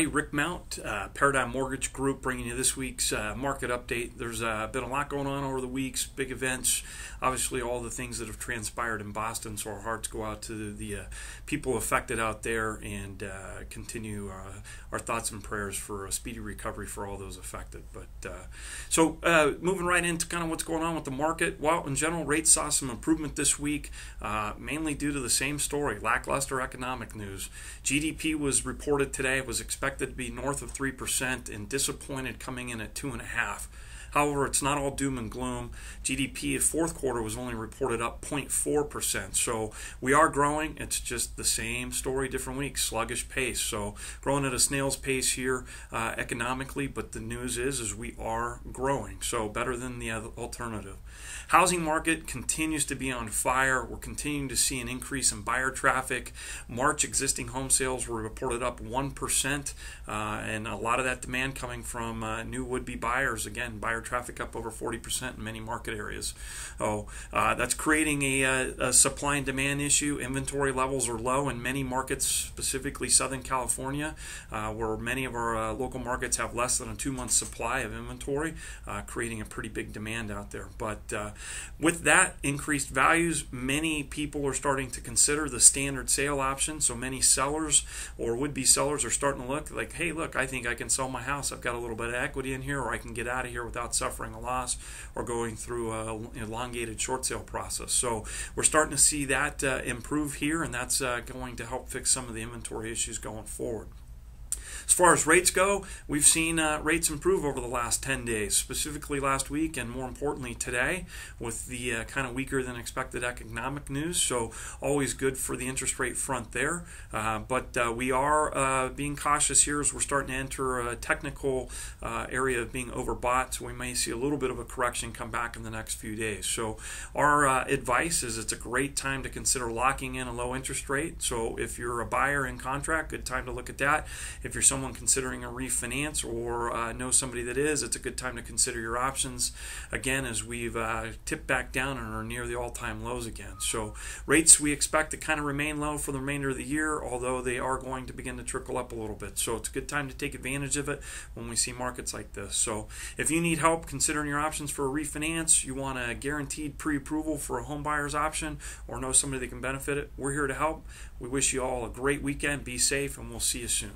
Rick Mount, Paradigm Mortgage Group, bringing you this week's market update. There's been a lot going on over the weeks, big events, obviously all the things that have transpired in Boston, so our hearts go out to the people affected out there and continue our thoughts and prayers for a speedy recovery for all those affected. So moving right into kind of what's going on with the market. Well, in general, rates saw some improvement this week, mainly due to the same story, lackluster economic news. GDP was reported today, was expected to be north of 3% and disappointed coming in at 2.5%. However, it's not all doom and gloom. GDP of fourth quarter was only reported up 0.4%. So we are growing. It's just the same story, different weeks, sluggish pace. So growing at a snail's pace here economically, but the news is we are growing. So better than the alternative. Housing market continues to be on fire. We're continuing to see an increase in buyer traffic. March existing home sales were reported up 1%, and a lot of that demand coming from new would-be buyers. Again, buyer traffic up over 40% in many market areas. That's creating a supply and demand issue. Inventory levels are low in many markets, specifically Southern California, where many of our local markets have less than a 2-month supply of inventory, creating a pretty big demand out there. But with that increased values, many people are starting to consider the standard sale option. So many sellers or would-be sellers are starting to look like, hey, look, I think I can sell my house. I've got a little bit of equity in here, or I can get out of here without suffering a loss or going through an elongated short sale process. So we're starting to see that improve here, and that's going to help fix some of the inventory issues going forward. As far as rates go, we've seen rates improve over the last 10 days, specifically last week and more importantly today with the kind of weaker than expected economic news. So always good for the interest rate front there. But we are being cautious here as we're starting to enter a technical area of being overbought. So we may see a little bit of a correction come back in the next few days. So our advice is it's a great time to consider locking in a low interest rate. So if you're a buyer in contract, good time to look at that. If you're someone considering a refinance or know somebody that is, it's a good time to consider your options again as we've tipped back down and are near the all-time lows again. So rates we expect to kind of remain low for the remainder of the year, although they are going to begin to trickle up a little bit. So it's a good time to take advantage of it when we see markets like this. So if you need help considering your options for a refinance, you want a guaranteed pre-approval for a home buyer's option or know somebody that can benefit it, we're here to help. We wish you all a great weekend. Be safe, and we'll see you soon.